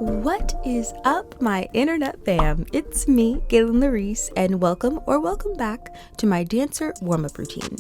What is up, my internet fam? It's me, Gaylyn Lareese, and welcome back to my dancer warm-up routine.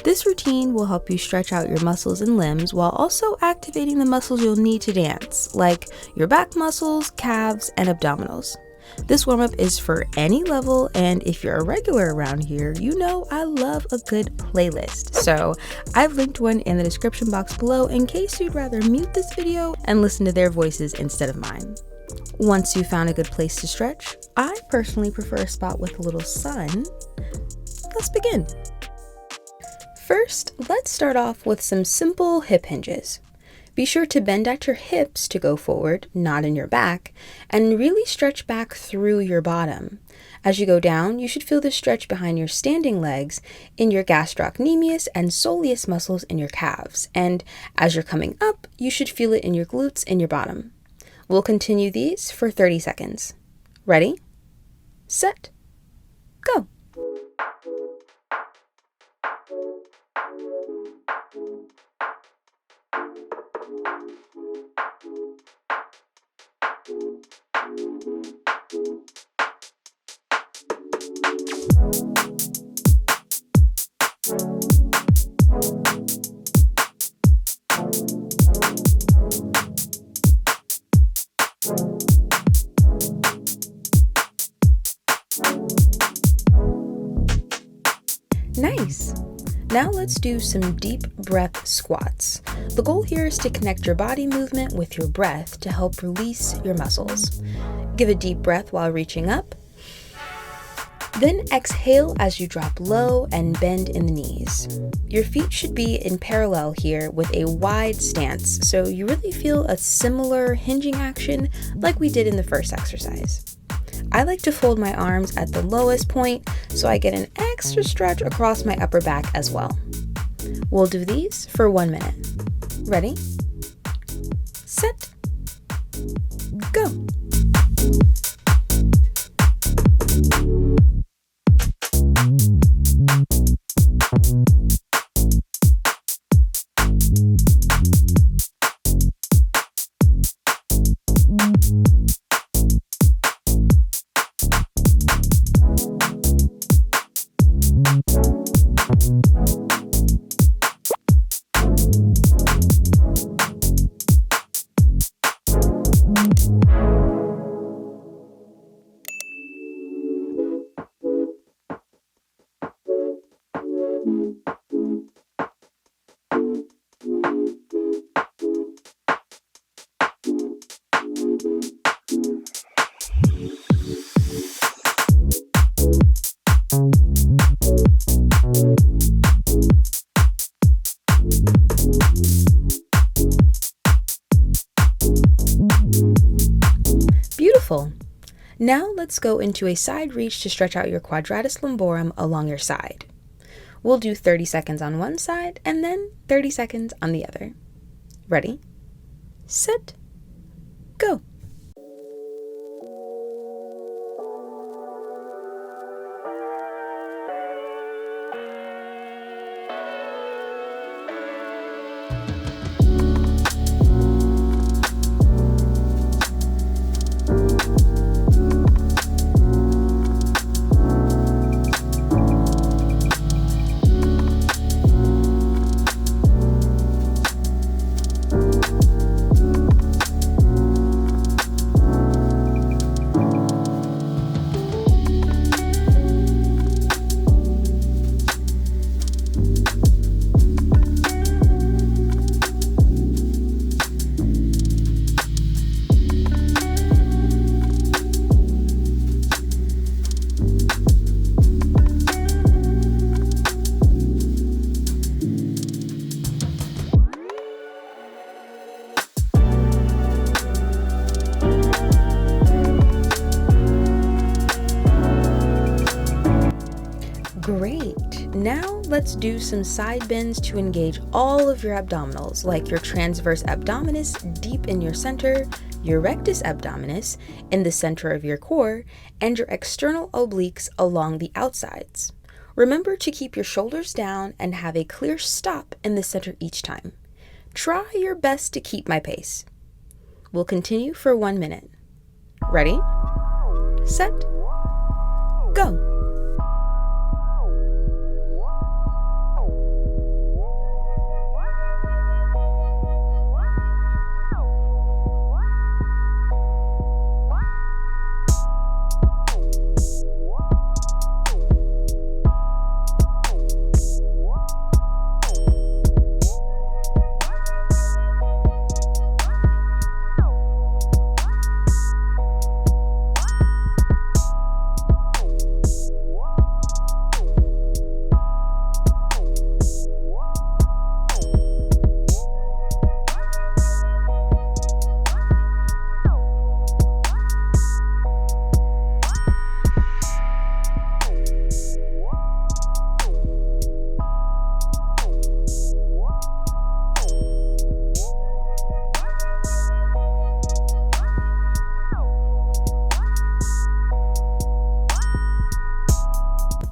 This routine will help you stretch out your muscles and limbs while also activating the muscles you'll need to dance, like your back muscles, calves, and abdominals. This warm-up is for any level, and if you're a regular around here, you know I love a good playlist. So I've linked one in the description box below in case you'd rather mute this video and listen to their voices instead of mine. Once you've found a good place to stretch, I personally prefer a spot with a little sun. Let's begin. First, let's start off with some simple hip hinges. Be sure to bend at your hips to go forward, not in your back, and really stretch back through your bottom. As you go down, you should feel the stretch behind your standing legs in your gastrocnemius and soleus muscles in your calves. And as you're coming up, you should feel it in your glutes in your bottom. We'll continue these for 30 seconds. Ready, set, go. Nice. Now let's do some deep breath squats. The goal here is to connect your body movement with your breath to help release your muscles. Give a deep breath while reaching up. Then exhale as you drop low and bend in the knees. Your feet should be in parallel here with a wide stance, so you really feel a similar hinging action like we did in the first exercise. I like to fold my arms at the lowest point so I get an extra stretch across my upper back as well. We'll do these for 1 minute. Ready, set, go. Beautiful. Now let's go into a side reach to stretch out your quadratus lumborum along your side. We'll do 30 seconds on one side and then 30 seconds on the other. Ready, set, go. Great. Now let's do some side bends to engage all of your abdominals, like your transverse abdominis deep in your center, your rectus abdominis in the center of your core, and your external obliques along the outsides. Remember to keep your shoulders down and have a clear stop in the center each time. Try your best to keep my pace. We'll continue for 1 minute. Ready, set, go.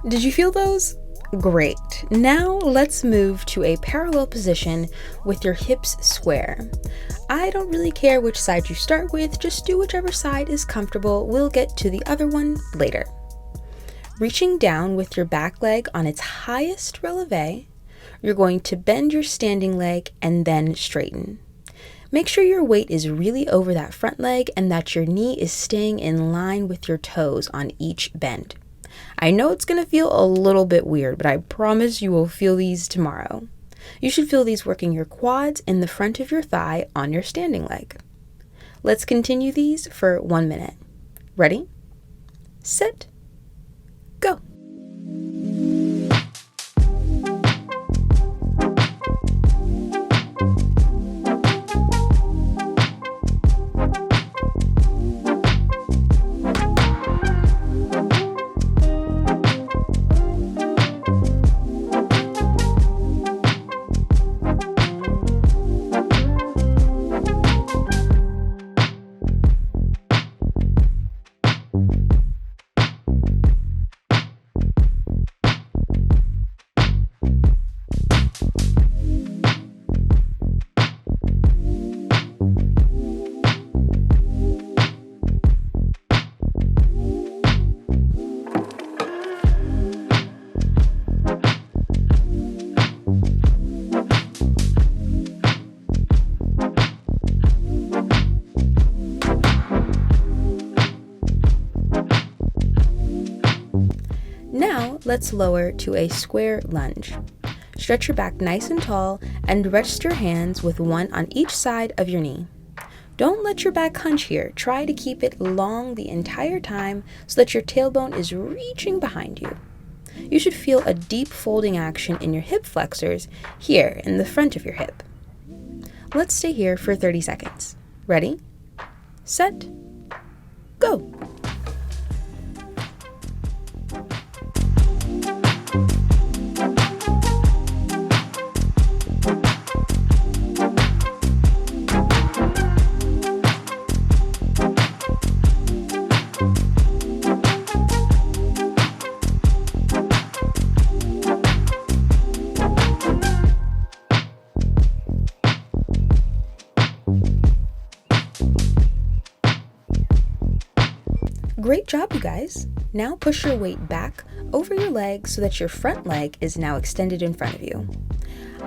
Did you feel those? Great. Now let's move to a parallel position with your hips square. I don't really care which side you start with, just do whichever side is comfortable. We'll get to the other one later. Reaching down with your back leg on its highest releve, you're going to bend your standing leg and then straighten. Make sure your weight is really over that front leg and that your knee is staying in line with your toes on each bend. I know it's going to feel a little bit weird, but I promise you will feel these tomorrow. You should feel these working your quads in the front of your thigh on your standing leg. Let's continue these for 1 minute. Ready, set, go. Now let's lower to a square lunge. Stretch your back nice and tall and rest your hands with one on each side of your knee. Don't let your back hunch here. Try to keep it long the entire time so that your tailbone is reaching behind you. You should feel a deep folding action in your hip flexors here in the front of your hip. Let's stay here for 30 seconds. Ready, set, go. Great job, you guys. Now push your weight back over your leg so that your front leg is now extended in front of you.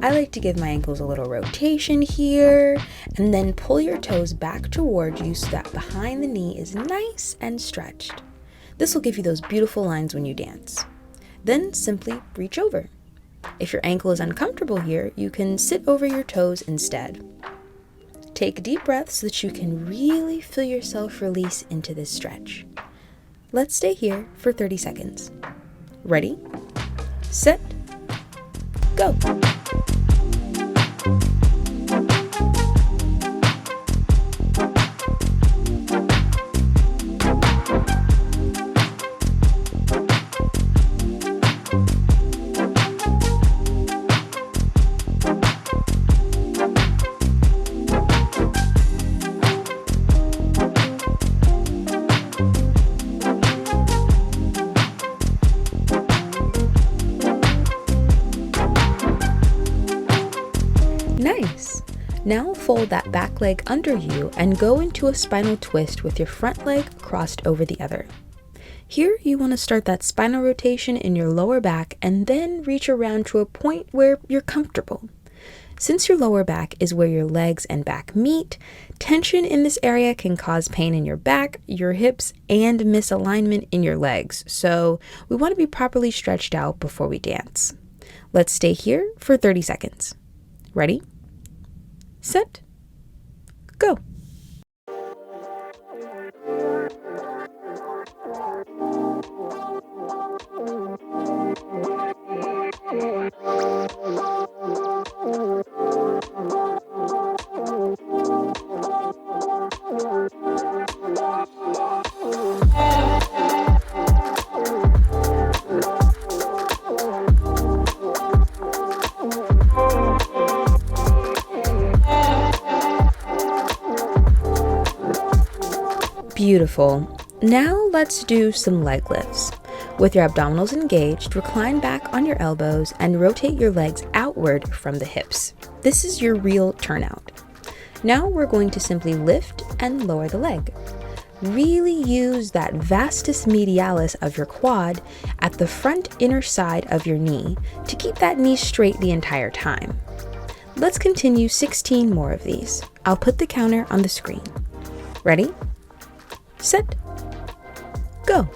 I like to give my ankles a little rotation here, and then pull your toes back towards you so that behind the knee is nice and stretched. This will give you those beautiful lines when you dance. Then simply reach over. If your ankle is uncomfortable here, you can sit over your toes instead. Take deep breaths so that you can really feel yourself release into this stretch. Let's stay here for 30 seconds. Ready, set, go. fold that back leg under you and go into a spinal twist with your front leg crossed over the other. Here you want to start that spinal rotation in your lower back and then reach around to a point where you're comfortable. Since your lower back is where your legs and back meet, tension in this area can cause pain in your back, your hips, and misalignment in your legs, so we want to be properly stretched out before we dance. Let's stay here for 30 seconds. Ready? Set. Go. Beautiful. Now let's do some leg lifts. With your abdominals engaged, recline back on your elbows and rotate your legs outward from the hips. This is your real turnout. Now we're going to simply lift and lower the leg. Really use that vastus medialis of your quad at the front inner side of your knee to keep that knee straight the entire time. Let's continue 16 more of these. I'll put the counter on the screen. Ready? Set. Go.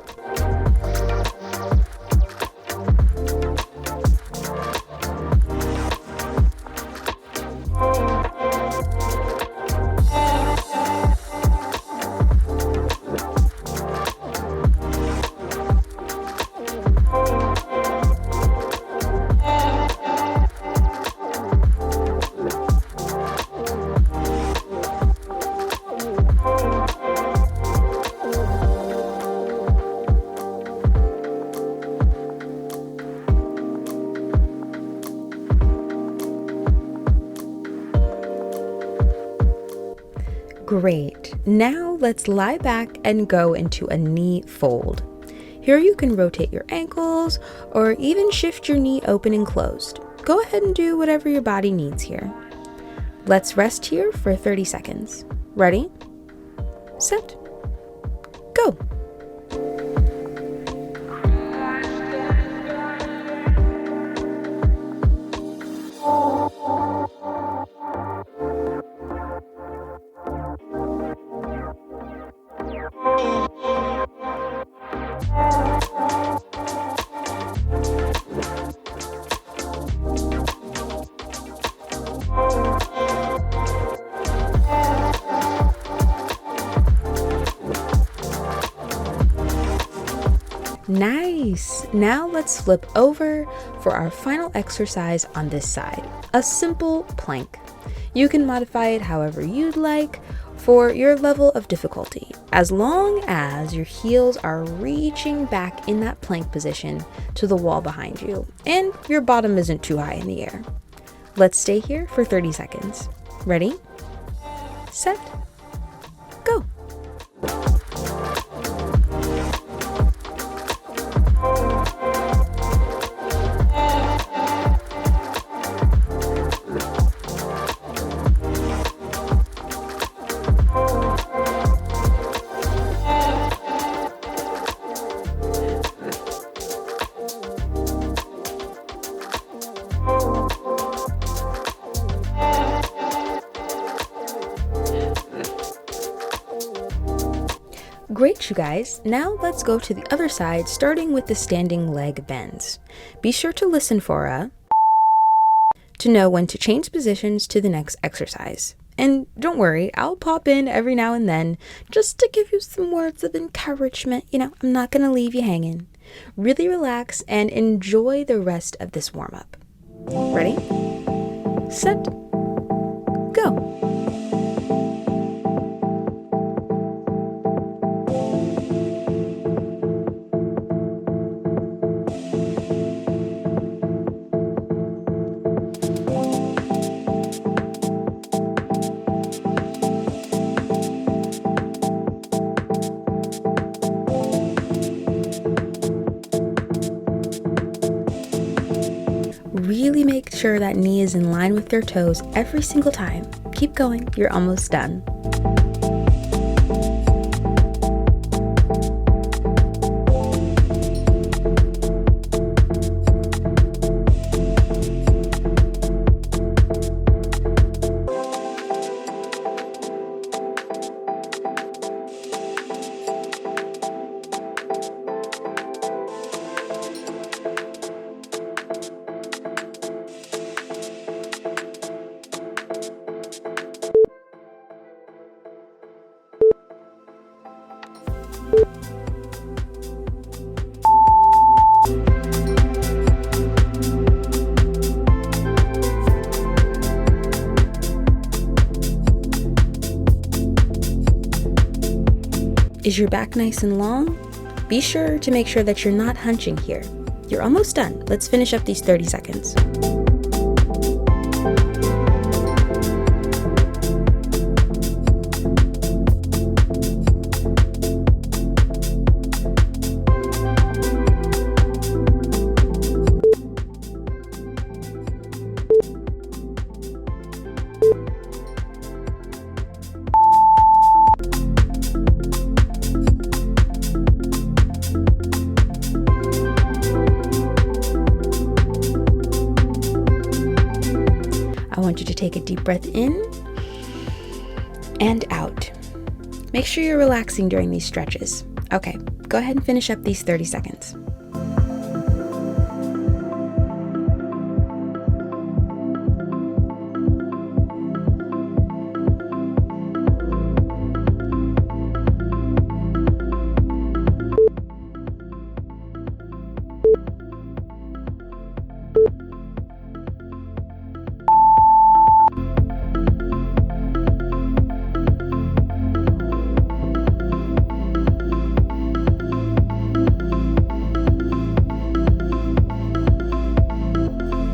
Great. Now let's lie back and go into a knee fold. Here you can rotate your ankles or even shift your knee open and closed. Go ahead and do whatever your body needs here. Let's rest here for 30 seconds. Ready? Set. Go. Nice! Now let's flip over for our final exercise on this side, a simple plank. You can modify it however you'd like for your level of difficulty, as long as your heels are reaching back in that plank position to the wall behind you and your bottom isn't too high in the air. Let's stay here for 30 seconds. Ready? Set. Go. Great, you guys. Now let's go to the other side, starting with the standing leg bends. Be sure to listen for to know when to change positions to the next exercise. And don't worry, I'll pop in every now and then just to give you some words of encouragement. I'm not going to leave you hanging. Really relax and enjoy the rest of this warm-up. Ready? Set. Go. Really make sure that knee is in line with your toes every single time. Keep going, you're almost done. Is your back nice and long? Be sure to make sure that you're not hunching here. You're almost done. Let's finish up these 30 seconds. I want you to take a deep breath in and out. Make sure you're relaxing during these stretches. Okay, go ahead and finish up these 30 seconds.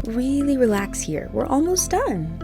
Really relax here. We're almost done.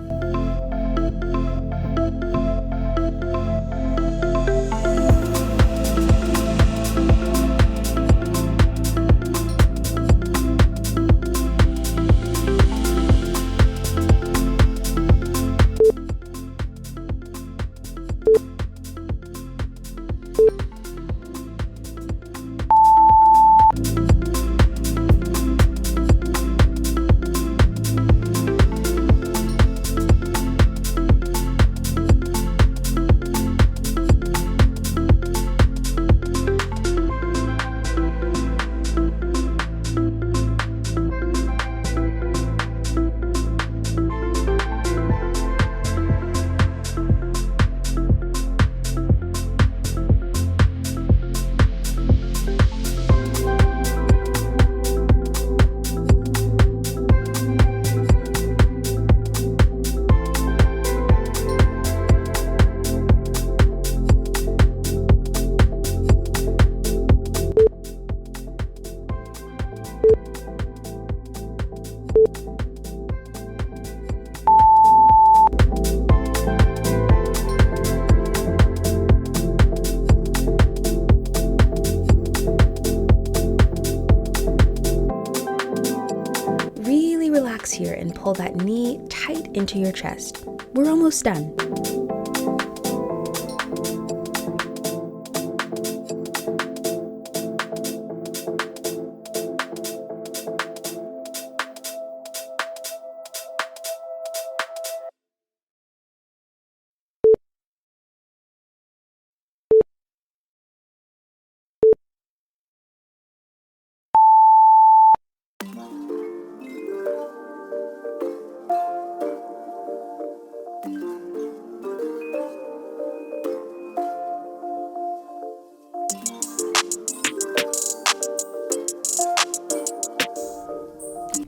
Relax here and pull that knee tight into your chest. We're almost done.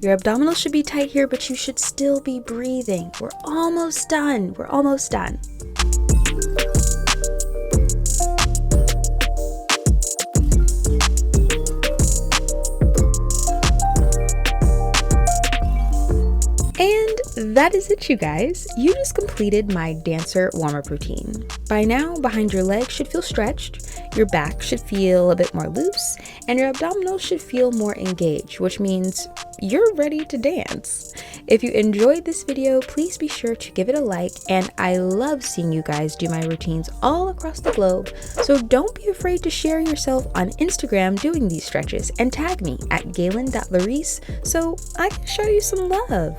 Your abdominal should be tight here, but you should still be breathing. We're almost done. We're almost done. And that is it, you guys. You just completed my dancer warm-up routine. By now, behind your legs should feel stretched, your back should feel a bit more loose, and your abdominals should feel more engaged, which means you're ready to dance. If you enjoyed this video, please be sure to give it a like, and I love seeing you guys do my routines all across the globe, so don't be afraid to share yourself on Instagram doing these stretches and tag me at gaylyn.lareese so I can show you some love.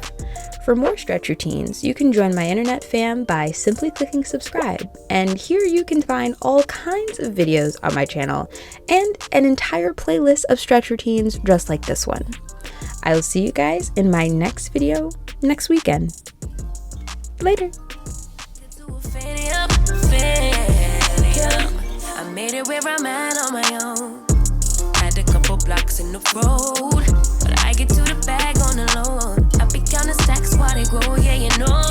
For more stretch routines, you can join my internet fam by simply clicking subscribe, and here you can find all kinds of videos on my channel and an entire playlist of stretch routines just like this one. I'll see you guys in my next video next weekend. Later. I made it where I'm at on my own. Had a couple blocks in the road, but I get to the bag on the low. I be counting stacks while they grow, yeah, you know.